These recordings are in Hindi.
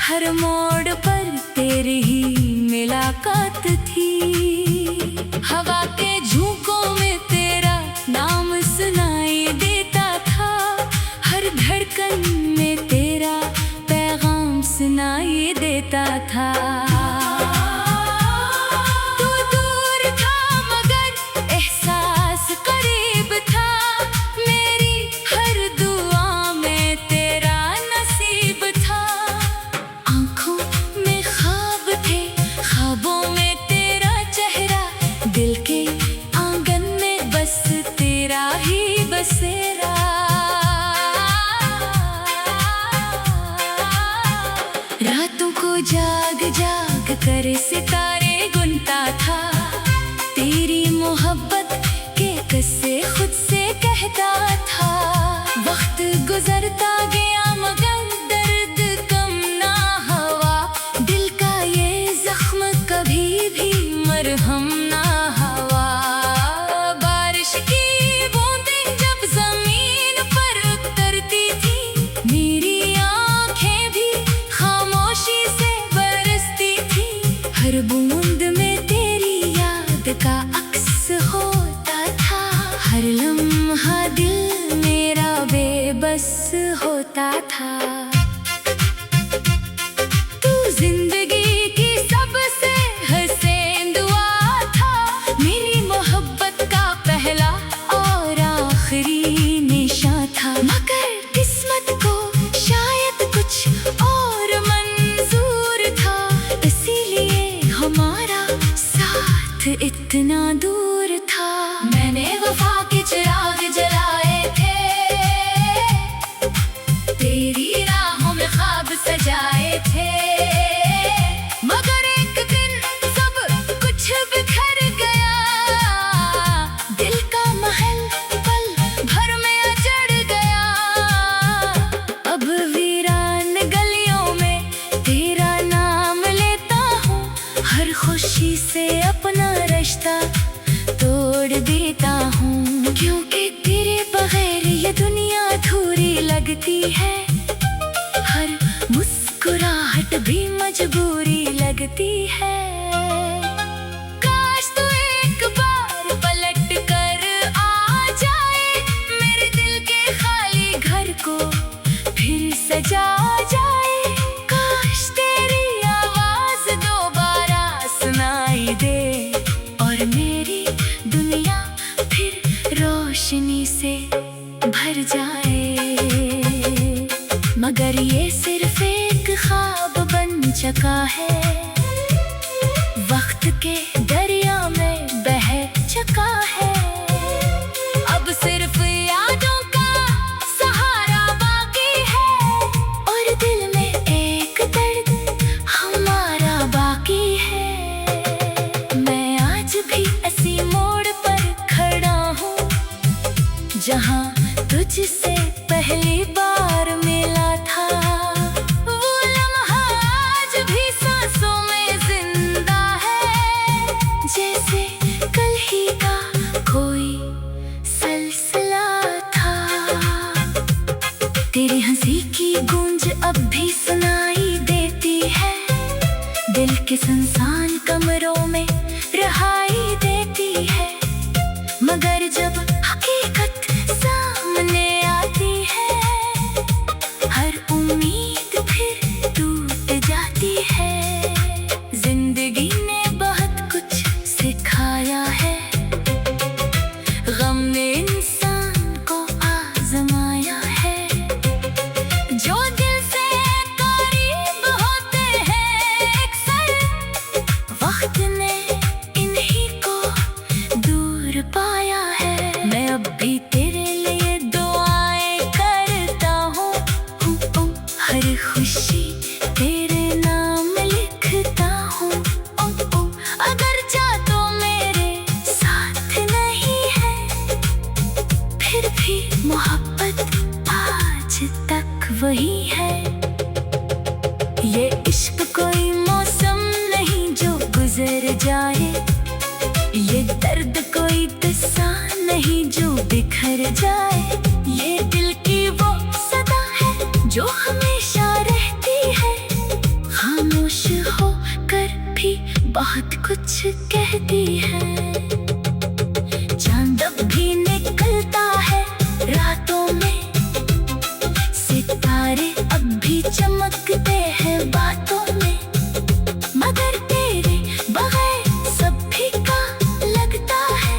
हर मोड़ पर तेरी ही मुलाकात थी। हवा के झोंकों में तेरा नाम सुनाई देता था, हर धड़कन में तेरा पैगाम सुनाई देता था। तू दूर था मगर एहसास करीब था, मेरी हर दुआ में तेरा नसीब था। आँखों में ख्वाब थे, ख्वाबों में तेरा चेहरा, दिल के आंगन में बस तेरा ही बसेरा। रातों को जाग जाग कर सितारे गुनता था, तेरी मोहब्बत के किस्से खुद से कहता था। वक्त गुजरता गया मगर दर्द कम ना हुआ, दिल का ये जख्म कभी भी मरहम ना हुआ। बारिश की बूंदें जब जमीन पर उतरती थी, मेरी आंखें भी खामोशी से बरसती थी। हर बूंद में तेरी याद का अक्स होता था, हर लम्हा दिल मेरा बेबस होता था। तू जिंदगी की सबसे हसीन दुआ था, मेरी मोहब्बत का पहला और आखिरी निशान था। मगर किस्मत को शायद कुछ और मंजूर था, इसीलिए हमारा साथ इतना दूर था। मैंने वफा के चिराग जलाए थे, तेरी राहों में ख्वाब सजाए थे, मगर एक दिन सब कुछ बिखर गया। दिल का महल पल भर में उजड़ गया। अब वीरान गलियों में तेरा नाम लेता हूँ, हर खुशी से अपना रिश्ता तोड़ देता हूँ। क्योंकि तेरे बगैर ये दुनिया अधूरी लगती है, हर मुस्कुराहट भी मजबूरी लगती है। काश तू एक बार पलट कर आ जाए, मेरे दिल के खाली घर को फिर सजा जाए। काश तेरी आवाज दोबारा सुनाई दे और मेरी दुनिया फिर रोशनी से भर जाए। मगर ये सिर्फ एक ख्वाब बन चुका है, वक्त के दरिया में बह चुका है। अब सिर्फ यादों का सहारा बाकी है, और दिल में एक दर्द हमारा बाकी है। मैं आज भी ऐसी मोड़ पर खड़ा हूँ, जहाँ तुझसे पहली बार मिला था। वो लम्हा आज भी सांसों में जिंदा है, जैसे कल ही का कोई सिलसिला था। तेरी हंसी की गूंज अब भी सुनाई देती है, दिल के सुनसान कमरों में रहाई देती है। मगर जब हकीकत सामने आती है, हर उम्मीद फिर टूट जाती है। जिंदगी ने बहुत कुछ सिखाया है, गम ने इंसान को आजमाया है। जो दिल से करीब होते हैं अक्सर, वक्त ने इन्हीं को दूर पाया है। मैं अब भी तेरे लिए दुआएं करता हूँ, हर खुशी तेरे नाम लिखता हूँ। अगर चाह तो मेरे साथ नहीं है, फिर भी मोहब्बत आज तक वही है। ये इश्क कोई मौसम नहीं जो गुजर जाए, ये दर्द कोई किस्सा नहीं जो बिखर जाए। ये दिल की वो सदा है जो हमेशा रहती है, बहुत कुछ कहती है। चांद अब भी निकलता है रातों में, सितारे अब भी चमकते हैं बातों में, मगर तेरे बगैर सब फीका लगता है।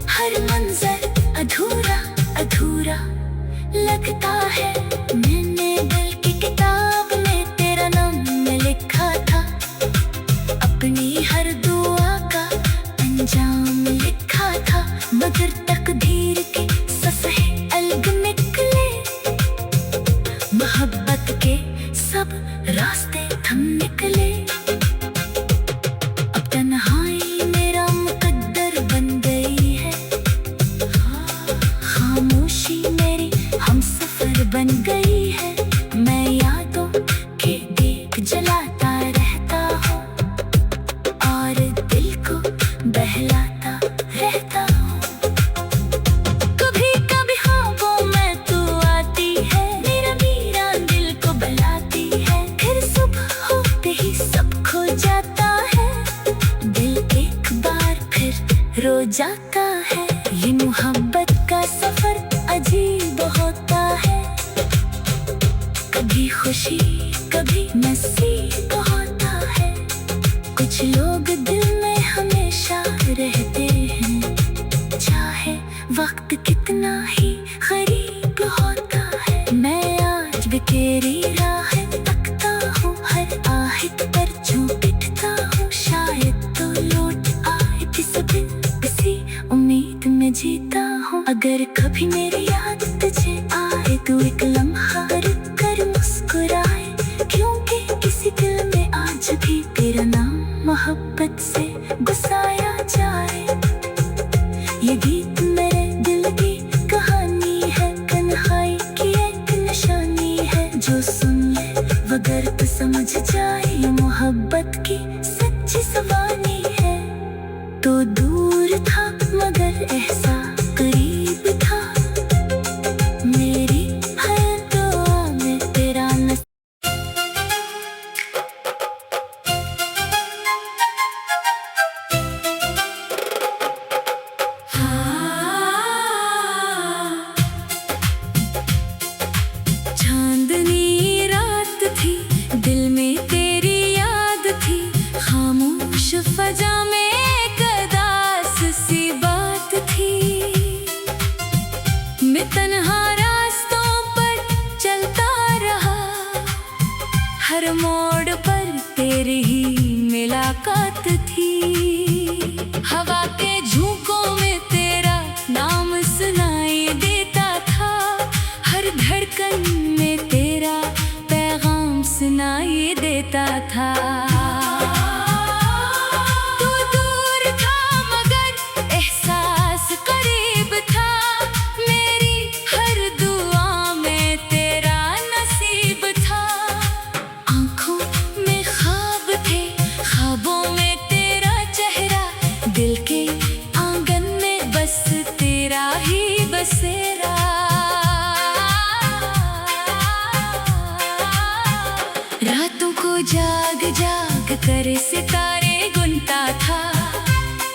हर मंजर अधूरा अधूरा लगता है। मैंने दिल की किताब में तेरा नाम लिखा था, अपनी हर दुआ का अंजाम लिखा था, मगर तकदीर के सफ़े अलग निकले। मोहब्बत के सब रास्ते थम निकले। अब तन्हाई मेरा मुकद्दर बन गई है, खामोशी मेरी हमसफर बन गई है। मैं यादों के दीप जलाता रहता हूँ और दिल को बहलाता रहता हूँ। कभी कभी ख्वाबों में तू आती है, मेरा मीरा दिल को बहलाती है। फिर सुबह होते ही सब खो जाता है, दिल एक बार फिर रो जाता है। ये मोहब्बत का सफर अजीब होता है, कभी खुशी कभी नसीब होता है। कुछ लोग दिल में हमेशा रहते हैं, चाहे वक्त कितना ही करीब होता है। मैं आज भी तेरी राह तकता हूँ, हर आहट पर जो पिटता हूँ, शायद तो लौट आए किसी दिन, किसी उम्मीद में जीता हूँ। अगर कभी मेरी याद तुझे आए तो एक लम्हा रुक कर मुस्कुराए, क्योंकि किसी दिल में आज भी तेरा नाम मोहब्बत से बसाया जाए। ये गीत मेरे दिल की कहानी है, तन्हाई की एक निशानी है। जो सुन ले वगर तो समझ जाए, ये मोहब्बत की सच्ची सवानी है। तो दूर था मगर एहसास करीब था, मेरी हर दुआ में तेरा नसीब। चांदनी रात थी, दिल में तेरी याद थी, खामोश फजा में एक उदास सी बात थी। मैं तन्हा रास्तों पर चलता रहा, हर मोड़ पर तेरी ही मुलाकात थी। हवा के झोंकों में तेरा नाम सुनाई देता था, हर धड़कन में तेरा पैगाम सुनाई देता था। तू दूर था मगर एहसास करीब था, मेरी हर दुआ में तेरा नसीब था। आँखों में ख्वाब थे, ख्वाबों में तेरा चेहरा, दिल के आंगन में बस तेरा ही बसेरा। रातों को जाग जाग कर सितारे गुनता था,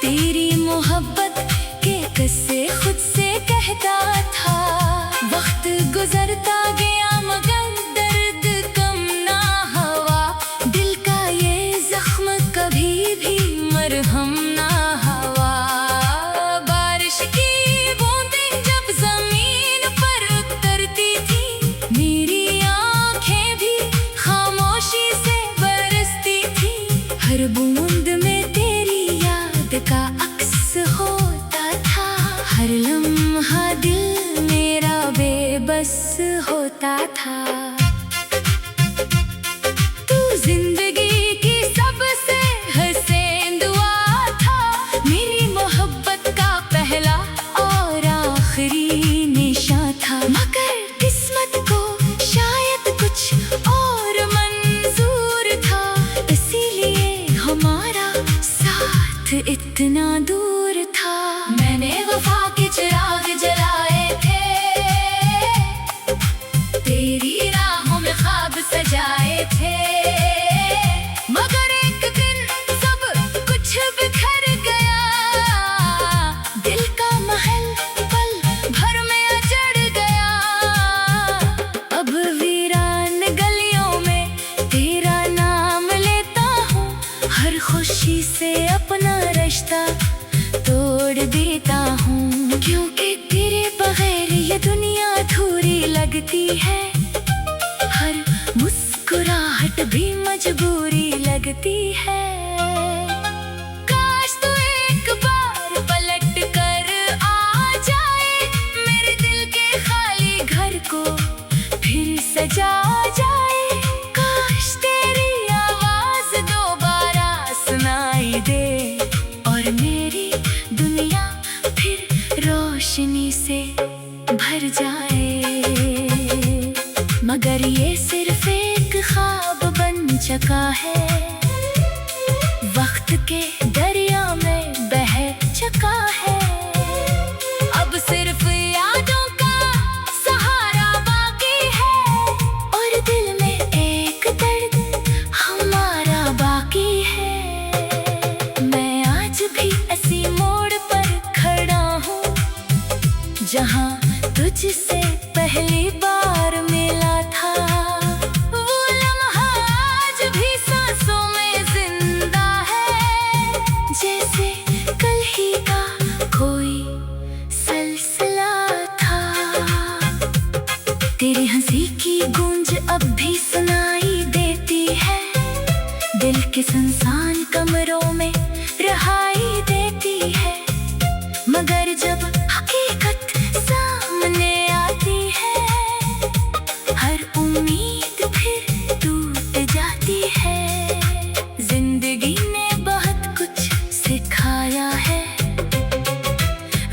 तेरी मोहब्बत के किस्से खुद से कहता था। वक्त गुजरता गया मगर दर्द कम ना हुआ, दिल का ये जख्म कभी भी मरहम ना हुआ। बारिश की बूंदें जब जमीन पर उतरती थी, मेरी आंखें भी खामोशी से बरसती थी। हर बूंद में तेरी याद का अक्स होता था, हर लम्हा दिल मेरा बेबस होता था। तू जिंदगी की सबसे हसीन दुआ था, मेरी मोहब्बत का पहला और आखिरी निशान था। मगर किस्मत को शायद कुछ और मंजूर था, इसीलिए हमारा साथ इतना दूर था। मैंने वफा के चिराग जलाए थे, तेरी राहों में ख्वाब सजाए थे, मगर एक दिन सब कर देता हूँ, क्योंकि तेरे बगैर ये दुनिया अधूरी लगती है। हर मुस्कुराहट भी मजबूरी लगती है। काश तू एक बार पलट कर आ जाए, मेरे दिल के खाली घर को फिर सजा जाए। काश तेरी आवाज दोबारा सुनाई दे और मेरी दुनिया फिर रोशनी से भर जाए। मगर ये सिर्फ एक ख्वाब बन चुका है, वक्त के दरिया में बह चुका है। अब सिर्फ यादों का सहारा बाकी है और दिल में एक दर्द हमारा बाकी है। मैं आज भी ऐसी मोड़ पर खड़ा हूँ जहाँ तुझसे पहली बार मिला था। वो लम्हा आज भी सांसों में जिंदा है, जैसे कल ही का कोई सिलसिला था। तेरी हंसी की गूंज अब भी सुनाई देती है, दिल के सुनसान कमरों में रहाई देती है। मगर जब हकीकत सामने आती है, हर उम्मीद फिर टूट जाती है। जिंदगी ने बहुत कुछ सिखाया है,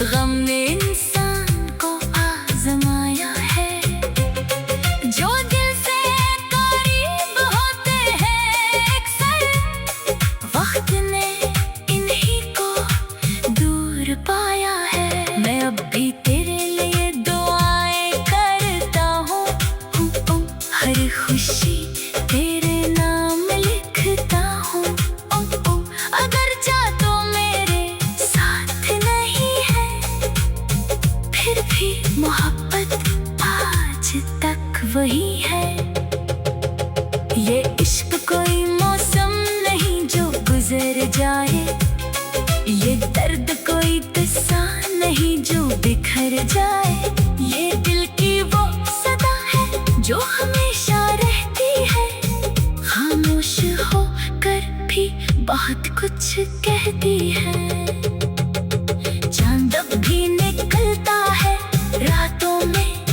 गम ने इंसान को आजमाया है। जो दिल से करीब होते हैं अक्सर, वक्त ने इन्हीं को दूर पाया है। मैं अब भी तेरे लिए दुआएं करता हूँ, हर खुशी तेरे नाम लिखता हूँ। अगर चाह तो मेरे साथ नहीं है, फिर भी मोहब्बत आज तक वही है। ये इश्क कोई मौसम नहीं जो गुजर जाए, ये दर्द कोई किस्सा नहीं जो बिखर जाए। ये दिल की वो सदा है जो हमेशा रहती है, खामोश हो कर भी बहुत कुछ कहती है। चांद अब भी निकलता है रातों में,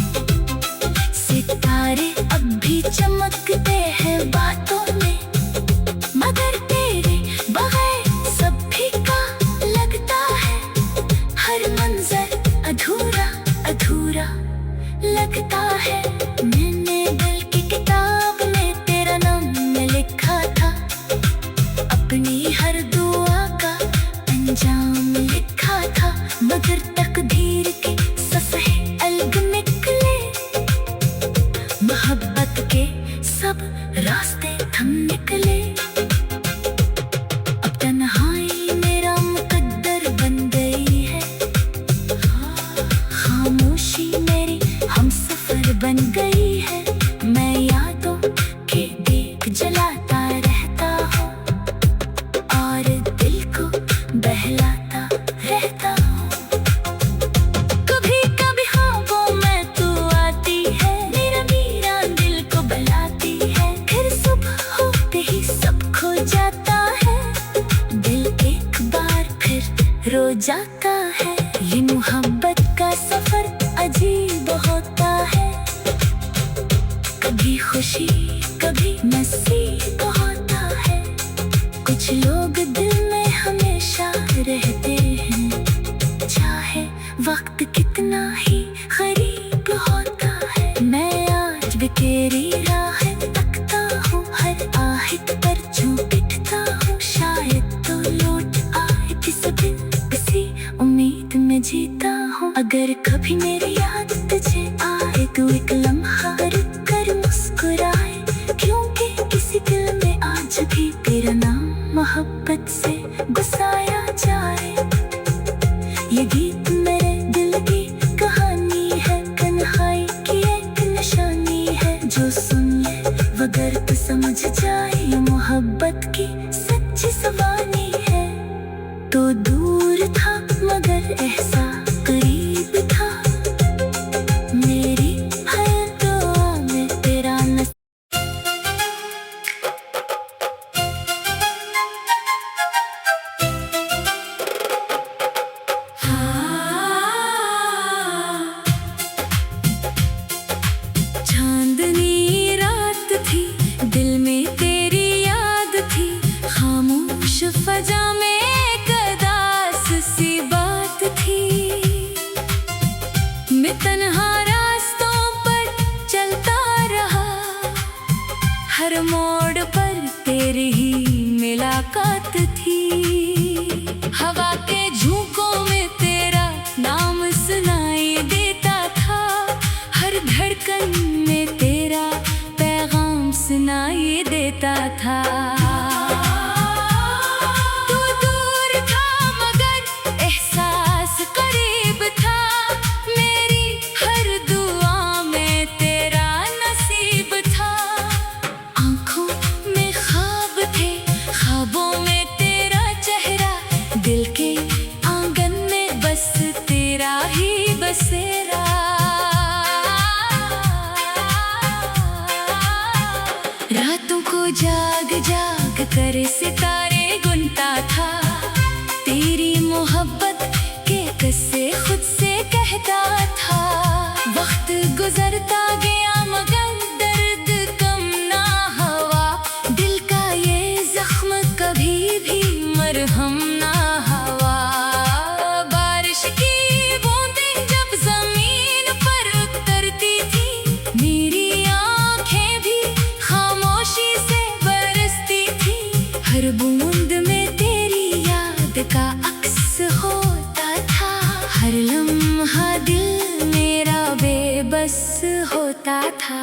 सितारे अब भी चमकते हैं बातों में। मगर तेरे बगैर सब फीका लगता है, हर मंजर अधूरा अधूरा लगता है। मैंने दिल की किताब में तेरा नाम लिखा था, अपनी हर दुआ का अंजाम लिखा था। मगर तकदीर के सफ़े अलग निकले, मोहब्बत के सब रास्ते थम निकले। अब तन्हाई मेरा मुकद्दर बन गई है, खामोशी मेरी हमसफर बन गई है। मैं यादों के दीप जलाता रहता हूँ और दिल को बहलाता रहता हूँ। कभी कभी ख्वाबों में तू आती है, मेरा दिल को बहलाती है। फिर सुबह होते ही सब खो जाता है, दिल एक बार फिर रो जाता है। ये मोहब्बत का सफर अजीब होता है, कभी खुशी कभी नसीब होता है। कुछ लोग दिल में हमेशा रहते हैं, चाहे वक्त कितना ही करीब होता है। मैं आज भी तेरी राह तकता हूँ, हर आहट पर जो पिटता हूँ। शायद तो लौट आए किसी दिन, किसी उम्मीद में जीता हूँ। अगर कभी मेरी याद तुझे आए तो एक लम्हा रुक कर मुस्कुराए, क्योंकि किसी दिल में आज भी तेरा नाम मोहब्बत से बसाया जाए। ये गीत मेरे दिल की कहानी है, तन्हाई की एक निशानी है। जो सुन ले वगर तो समझ जाए, ये मोहब्बत की सच्ची सवानी है। तो दूर था मगर एहसास करीब था। मेरी हर दुआ में तेरा चांदनी रात थी, दिल में तेरी याद थी, खामोश फजा में एक उदास सी बात थी। मैं तन्हा रास्तों पर चलता रहा, हर मोड़ पर तेरी ही मुलाकात थी। हवा के झोंकों में तेरा नाम सुनाई देता था, हर धड़कन में तेरा पैगाम सुनाई देता था। तू दूर था मगर एहसास करीब था, मेरी हर दुआ में तेरा नसीब था। आंखों में ख्वाब थे, ख्वाबों में तेरा चेहरा, दिल के आंगन में बस तेरा ही बसेरा। रातों को जाग जाग कर सितारे गुनता था, तेरी मोहब्बत के किस्से खुद से कहता था। वक्त गुजरता गया मगर दर्द कम ना हुआ, दिल का ये जख्म कभी भी मरहम ना हुआ। बारिश की बूंदें जब जमीन पर उतरती थी, मेरी आंखें भी खामोशी से बरसती थी। हर बूंद में तेरी याद का अक्स होता था, हर लम्हा दिल मेरा बेबस होता था।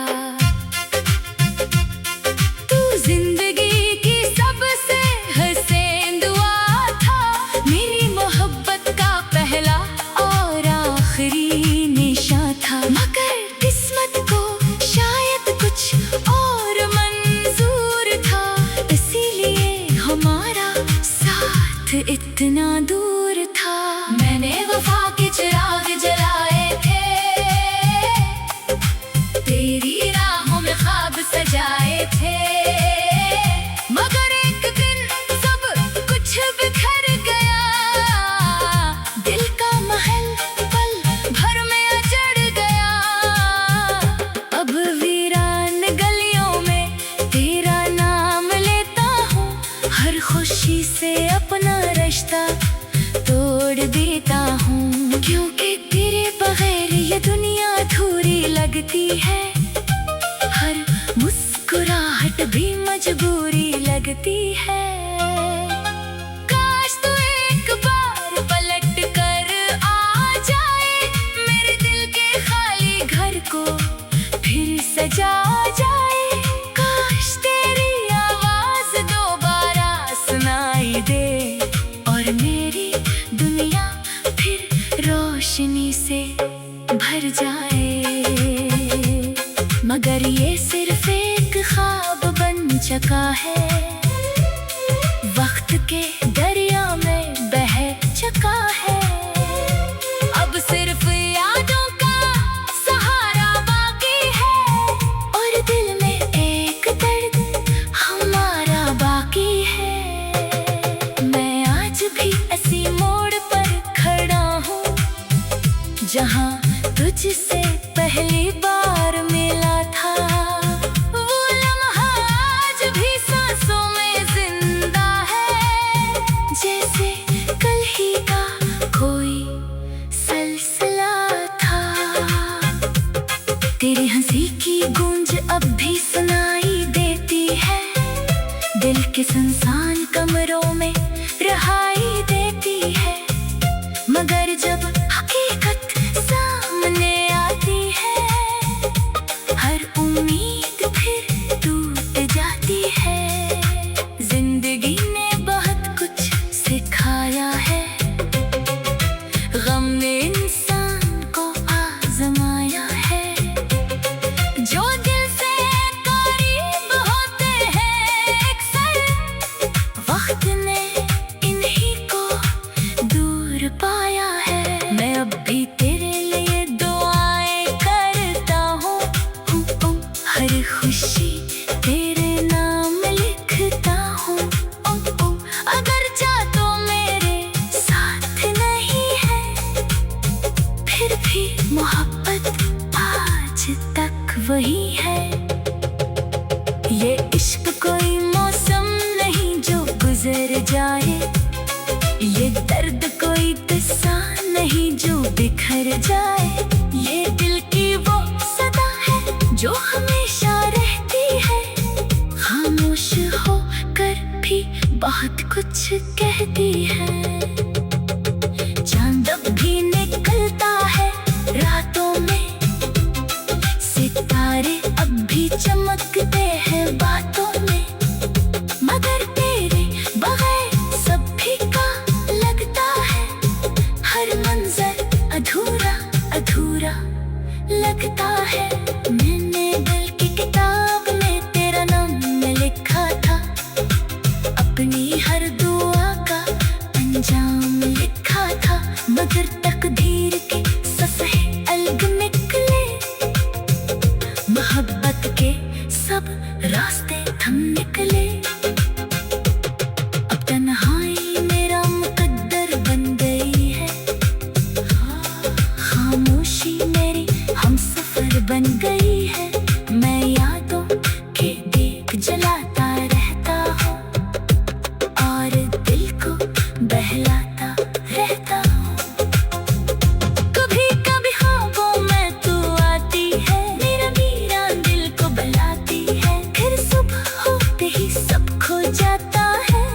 तू जिंदगी की सबसे हसीन दुआ था, मेरी मोहब्बत का पहला और आखिरी निशान था। मगर किस्मत को शायद कुछ और मंजूर था, इसीलिए हमारा साथ इतना दूर था। मैंने वफा के चिराग जलाए थे, तेरी राहों में ख्वाब सजाए थे, मगर एक दिन सब कुछ बिखर गया। दिल का महल पल भर में उजड़ गया। अब वीरान गलियों में तेरा नाम लेता हूँ, हर खुशी से अपना रिश्ता तोड़ देता हूँ। क्योंकि तेरे बगैर ये दुनिया अधूरी लगती है, हर मुस्कुराहट भी मजबूरी लगती है। काश तू एक बार पलट कर आ जाए, मेरे दिल के खाली घर को फिर सजा जाए। काश तेरी आवाज दोबारा सुनाई दे और मेरी दुनिया फिर रोशनी से भर जाए। मगर ये सिर्फ एक ख्वाब बन चुका है, वक्त के दरिया में बह चुका है। अब सिर्फ यादों का सहारा बाकी है, और दिल में एक दर्द हमारा बाकी है। मैं आज भी ऐसी मोड़ पर खड़ा हूँ, जहाँ तुझसे पहली बार मिला था। वो लम्हा आज भी सांसों में जिंदा है, जैसे कल ही का कोई सिलसिला था। तेरी हंसी की गूंज अब भी सुनाई देती है, दिल के सुनसान कमरों में रहाई देती है। मगर जब हकीकत सामने आती है, हर उम्मीद फिर टूट जाती है। जिंदगी ने बहुत कुछ सिखाया है, गम ने इंसान को आजमाया है। जो दिल से करीब होते हैं अक्सर, वक्त ने इश्क कोई मौसम नहीं जो गुजर जाए, ये दर्द कोई किस्सा नहीं जो बिखर जाए। ये दिल की वो सदा है जो हमेशा रहती है, खामोश हो कर भी बहुत कुछ कहती है। चांद भी निकलता है रातों में, सितारे अब भी चमकते हैं बातों में, मगर तेरे बगैर सब फीका लगता है। हर मंजर अधूरा अधूरा लगता है। मैंने दिल की किताब में तेरा नाम लिखा था, अपनी हर दुआ का अंजाम लिखा था, मगर तकदीर के सफ़े अलग निकले। मोहब्बत के सब रास्ते थम निकले। अब तन्हाई मेरा मुकद्दर बन गई है, खामोशी मेरी हमसफर बन गई है। मैं यादों के दीप जलाता रहता हूँ और दिल को बहलाता रहता हूँ। कभी कभी ख्वाबों में तू आती है, मेरा दिल को बहलाती है। फिर सुबह होते ही सब खो जाता है,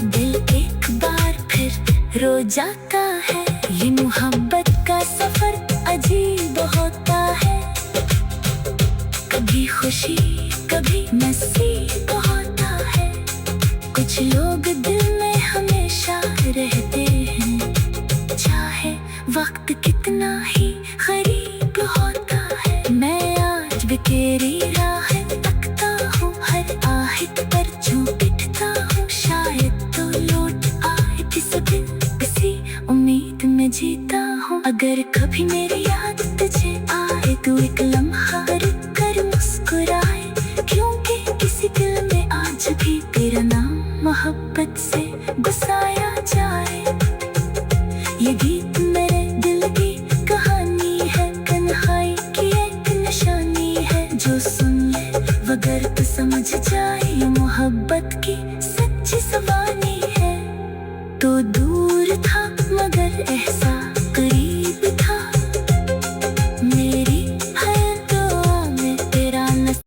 दिल एक बार फिर रो जाता है। ये मोहब्बत का सफर अजीब होता है, कभी खुशी कभी नसीब होता है। कुछ लोग दिल में हमेशा रहते हैं, चाहे वक्त कितना ही करीब होता है। मैं आज भी तेरी राह तकता हूँ, हर आहट पर जो पिटता हूँ, शायद तो लौट आए किसी दिन, किसी उम्मीद में जीता हूँ। अगर कभी मेरी याद तुझे आए तो एक लम्हा रुक कर मुस्कुराए, क्योंकि किसी दिल में आज भी तेरा नाम मोहब्बत से बसाया जाए। ये गीत मेरे दिल की कहानी है, तन्हाई की एक निशानी है, जो सुन ले वगर तो समझ जा।